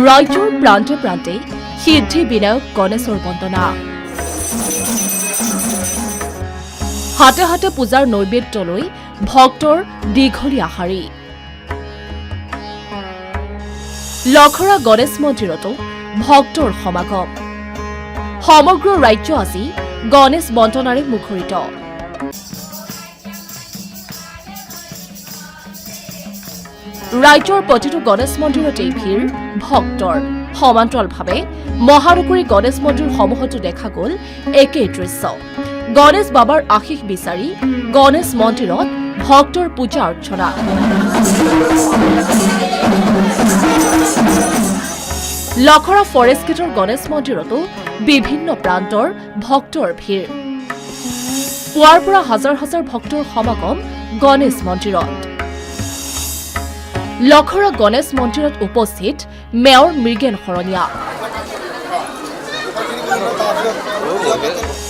ৰাজ্যৰ প্ৰান্তে প্ৰান্তে সিদ্ধি বিনায়ক গণেশৰ বন্দনা হাতে হাতে পূজাৰ নৈবেদ্যলৈ ভক্তৰ দীঘলীয়া শাৰী লখৰা গণেশ মন্দিৰতো ভক্তৰ সমাগম সমগ্ৰ ৰাজ্য আজি গণেশ বন্দনাৰে মুখৰিত ৰাজ্যৰ প্ৰতিটো গণেশ মন্দিৰতেই ভিৰ ভক্তৰ সমান্তৰালভাৱে মহানগৰী গণেশ মন্দিৰসমূহতো দেখা গ'ল একেই দৃশ্য গণেশ বাবাৰ আশীষ বিচাৰি গণেশ মন্দিৰত ভক্তৰ পূজা অৰ্চনা লখৰা ফৰেষ্ট গেটৰ গণেশ মন্দিৰতো বিভিন্ন প্ৰান্তৰ ভক্তৰ ভিৰ পুৱাৰ পৰা হাজাৰ হাজাৰ ভক্তৰ সমাগম গণেশ মন্দিৰত লখৰা গণেশ মন্দিৰত উপস্থিত মেয়ৰ মৃগেন শৰণীয়া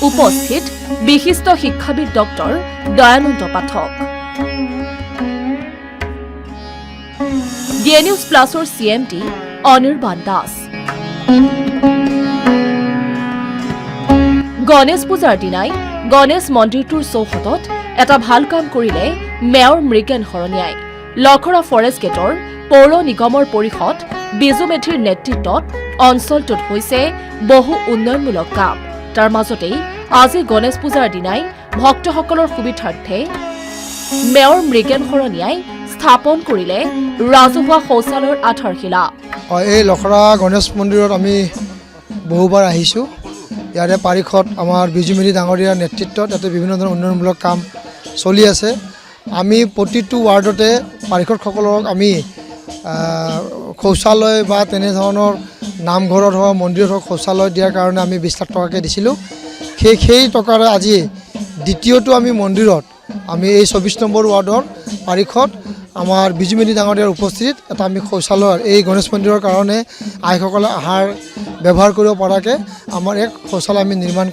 উপস্থিত বিশিষ্ট শিক্ষাবিদ doctor Dayananda Pathak DA news প্লাছৰ CMD অনিৰ্বাণ দাস গণেশ পূজাৰ দিনাই গণেশ মন্দিৰটোৰ চৌহদত এটা ভাল কাম কৰিলে মেয়ৰ মৃগেন শৰণীয়াই লখৰা ফৰেষ্ট গেটৰ পৌৰ নিগমৰ পৰিষদ বিজু মেধিৰ নেতৃত্বত অঞ্চলটোত হৈছে বহু উন্নয়নমূলক কাম তাৰ মাজতেই আজি গণেশ পূজাৰ দিনাই ভক্তসকলৰ সুবিধাৰ্থে মেয়ৰ মৃগেন শৰণীয়াই স্থাপন কৰিলে ৰাজহুৱা শৌচালয়ৰ আধাৰশিলা এই লখৰা গণেশ মন্দিৰত আমি বহুবাৰ আহিছোঁ ইয়াৰে পাৰিষদ আমাৰ বিজু মেধি ডাঙৰীয়াৰ নেতৃত্বত ইয়াতে বিভিন্ন ধৰণৰ উন্নয়নমূলক কাম চলি আছে আমি প্ৰতিটো ৱাৰ্ডতে পাৰিষদসকলক আমি শৌচালয় বা তেনেধৰণৰ নামঘৰত হওক মন্দিৰত হওক শৌচালয় দিয়াৰ কাৰণে আমি 20 লাখ টকাকৈ দিছিলোঁ সেই টকাৰে আজি দ্বিতীয়টো আমি মন্দিৰত আমি এই 24 নম্বৰ ৱাৰ্ডৰ পাৰিষদ আমাৰ বিজু মেধি ডাঙৰীয়াৰ উপস্থিতিত এটা আমি শৌচালয়ৰ এই গণেশ মন্দিৰৰ কাৰণে আইসকলে আহাৰ ব্যৱহাৰ কৰিব পৰাকৈ আমাৰ এক শৌচালয় আমি নিৰ্মাণ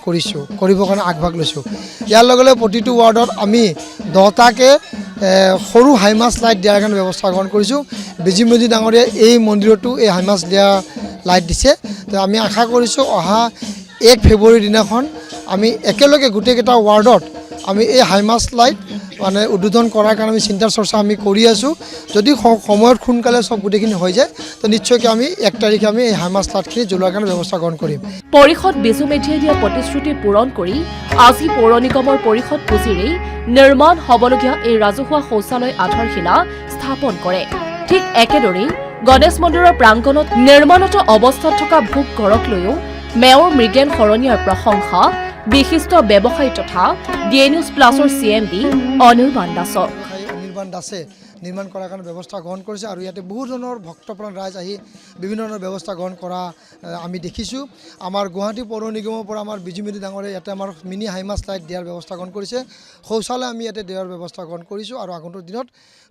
কৰিবৰ কাৰণে আগভাগ লৈছোঁ ইয়াৰ লগে লগে প্ৰতিটো ৱাৰ্ডত আমি 10টাকৈ সৰু হাইমাছ লাইট দিয়াৰ কাৰণে ব্যৱস্থা গ্ৰহণ কৰিছোঁ বিজু মেধি ডাঙৰীয়াই এই মন্দিৰতো এই হাইমাছ দিয়া লাইট দিছে তো আমি আশা কৰিছোঁ অহা 1 ফেব্ৰুৱাৰীৰ দিনাখন আমি একেলগে গোটেইকেইটা ৱাৰ্ডত আমি এই হাইমাছ লাইট মানে উদ্বোধন কৰাৰ কাৰণে আমি চিন্তা চৰ্চা আমি কৰি আছোঁ যদি সময়ত সোনকালে সব গোটেইখিনি হৈ যায় তো নিশ্চয়কৈ আমি 1 তাৰিখে আমি এই হাইমাছ লাইটখিনি জ্বলোৱাৰ কাৰণে ব্যৱস্থা গ্ৰহণ কৰিম পৰিষদ বিজু মেধিয়ে দিয়া প্ৰতিশ্ৰুতি পূৰণ কৰি আজি পৌৰ নিগমৰ পৰিষদ পুঁজিৰেই নিৰ্মাণ হ'বলগীয়া এই ৰাজহুৱা শৌচালয় আধাৰশিলা স্থাপন কৰে ঠিক একেদৰেই গণেশ মন্দিৰৰ প্ৰাংগণত নিৰ্মাণত অৱস্থাত থকা ভোগ ঘৰক লৈও মেয়ৰ মৃগেন শৰণীয়াৰ প্ৰশংসা বিশিষ্ট ব্যৱসায়ী তথা ডিএ নিউজ প্লাছৰ CMD অনিৰ্বাণ দাসক অনিৰ্বাণ দাসে নিৰ্মাণ কৰাৰ কাৰণে ব্যৱস্থা গ্ৰহণ কৰিছে আৰু ইয়াতে বহু ধৰণৰ ভক্তপ্ৰাণ ৰাইজ আহি বিভিন্ন ধৰণৰ ব্যৱস্থা গ্ৰহণ কৰা আমি দেখিছোঁ আমাৰ গুৱাহাটী পৌৰ নিগমৰ পৰা আমাৰ বিজু মেধি ডাঙৰীয়াই ইয়াতে আমাৰ মিনি হাইমাছ লাইট দিয়াৰ ব্যৱস্থা গ্ৰহণ কৰিছে শৌচালয় আমি ইয়াতে দিয়াৰ ব্যৱস্থা গ্ৰহণ কৰিছোঁ আৰু আগন্তুক দিনত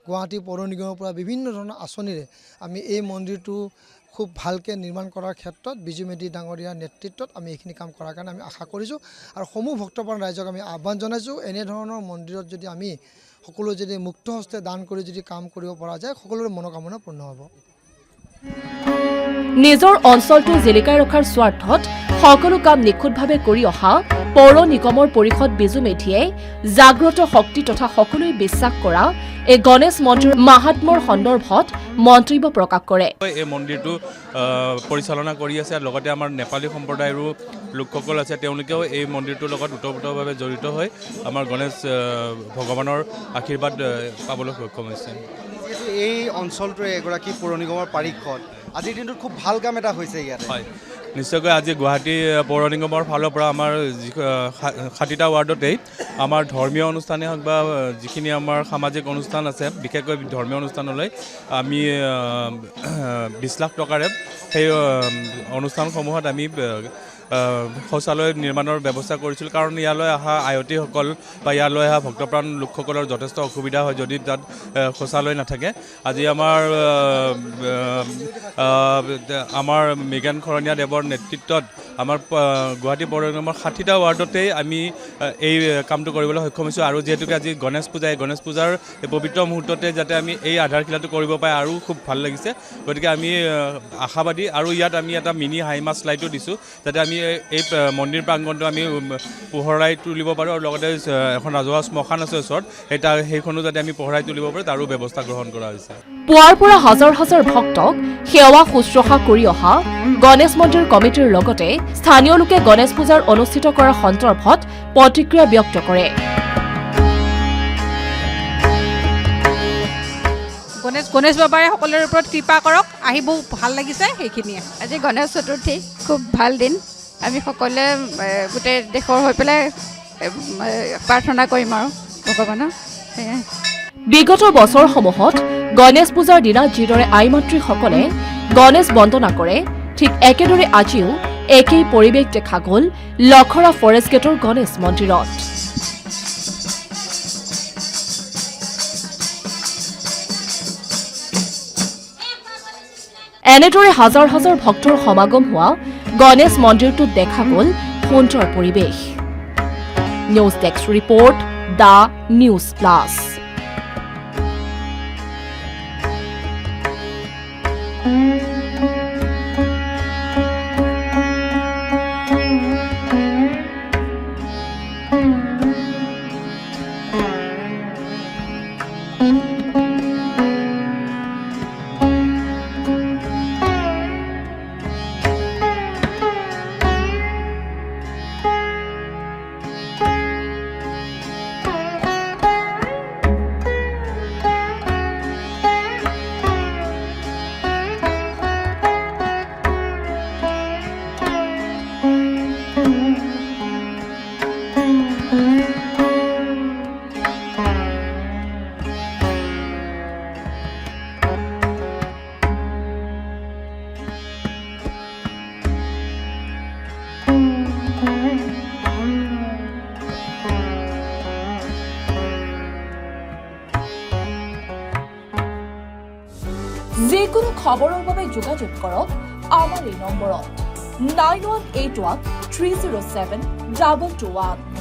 গুৱাহাটী পৌৰ নিগমৰ পৰা বিভিন্ন ধৰণৰ আঁচনিৰে আমি এই মন্দিৰটো খুব ভালকৈ নিৰ্মাণ কৰাৰ ক্ষেত্ৰত বিজু মেধি ডাঙৰীয়াৰ নেতৃত্বত আমি এইখিনি কাম কৰাৰ কাৰণে আমি আশা কৰিছোঁ আৰু সমূহ ভক্তপ্ৰাণ ৰাইজক আমি আহ্বান জনাইছোঁ এনেধৰণৰ মন্দিৰত যদি আমি সকলো যদি মুক্ত হস্তে দান কৰি যদি কাম কৰিব পৰা যায় সকলোৰে মনোকামনা পূৰ্ণ হ'ব নিজৰ অঞ্চলটো জিলিকাই ৰখাৰ স্বাৰ্থত সকলো কাম নিখুঁতভাৱে কৰি অহা পৌৰ নিগমৰ পৰিষদ বিজু মেধিয়ে জাগ্ৰত শক্তি তথা সকলোৱে বিশ্বাস কৰা এই গণেশ মন্দিৰৰ মাহাত্ম্যৰ সন্দৰ্ভত মন্তব্য প্ৰকাশ কৰে এই মন্দিৰটো পৰিচালনা কৰি আছে আৰু লগতে আমাৰ নেপালী সম্প্ৰদায়ৰো লোকসকল আছে তেওঁলোকেও এই মন্দিৰটোৰ লগত ওতঃপ্ৰোতভাৱে জড়িত হৈ আমাৰ গণেশ ভগৱানৰ আশীৰ্বাদ পাবলৈ সক্ষম হৈছে এই অঞ্চলটোৰ এগৰাকী পৌৰ নিগমৰ পাৰিষদ আজিৰ দিনটোত খুব ভাল কাম এটা হৈছে ইয়াতে হয় নিশ্চয়কৈ আজি গুৱাহাটী পৌৰ নিগমৰ ফালৰ পৰা আমাৰ 60টা ৱাৰ্ডতেই আমাৰ ধৰ্মীয় অনুষ্ঠানেই হওক বা যিখিনি আমাৰ সামাজিক অনুষ্ঠান আছে বিশেষকৈ ধৰ্মীয় অনুষ্ঠানলৈ আমি 20 লাখ টকাৰে সেই অনুষ্ঠানসমূহত আমি শৌচালয় নিৰ্মাণৰ ব্যৱস্থা কৰিছিলোঁ কাৰণ ইয়ালৈ অহা আয়তীসকল বা ইয়ালৈ অহা ভক্তপ্ৰাণ লোকসকলৰ যথেষ্ট অসুবিধা হয় যদি তাত শৌচালয় নাথাকে আজি আমাৰ মৃগেন শৰণীয়া দেৱৰ নেতৃত্বত আমাৰ গুৱাহাটী পৌৰ নিগমৰ 60টা ৱাৰ্ডতেই আমি এই কামটো কৰিবলৈ সক্ষম হৈছোঁ আৰু যিহেতুকে আজি গণেশ পূজাৰ এই পবিত্ৰ মুহূৰ্ততে যাতে আমি এই আধাৰশিলাটো কৰিব পাৰে আৰু খুব ভাল লাগিছে গতিকে আমি আশাবাদী আৰু ইয়াত আমি এটা মিনি হাইমাছ লাইটো দিছোঁ যাতে আমি এই মন্দিৰ প্ৰাংগণটো আমি পোহৰাই তুলিব পাৰোঁ আৰু লগতে এখন ৰাজহুৱা শ্মশান আছে ওচৰত সেইখনো যাতে আমি পোহৰাই তুলিব পাৰোঁ তাৰো ব্যৱস্থা গ্ৰহণ কৰা হৈছে পুৱাৰ পৰা হাজাৰ হাজাৰ ভক্তক সেৱা শুশ্ৰূষা কৰি অহা গণেশ মন্দিৰ কমিটিৰ লগতে স্থানীয় লোকে গণেশ পূজাৰ অনুষ্ঠিত কৰাৰ সন্দৰ্ভত প্ৰতিক্ৰিয়া ব্যক্ত কৰে গণেশ বাবাৰে সকলোৰে ওপৰত কৃপা কৰক আহি বহু ভাল লাগিছে সেইখিনিয়ে আজি গণেশ চতুৰ্থী খুব ভাল দিন আমি সকলোৱে গোটেই দেশৰ হৈ পেলাই প্ৰাৰ্থনা কৰিম আৰু ভগৱানক বিগত বছৰসমূহত গণেশ পূজাৰ দিনা যিদৰে আই মাতৃসকলে গণেশ বন্দনা কৰে ঠিক একেদৰে আজিও একেই পৰিৱেশ দেখা গ'ল লখৰা ফৰেষ্ট গেটৰ গণেশ মন্দিৰত এনেদৰে হাজাৰ হাজাৰ ভক্তৰ সমাগম হোৱা গণেশ মন্দিৰটোত দেখা গ'ল সুন্দৰ পৰিৱেশ news desk report the news plus যিকোনো খবৰৰ বাবে যোগাযোগ কৰক আমাৰ এই নম্বৰত 9181 307 221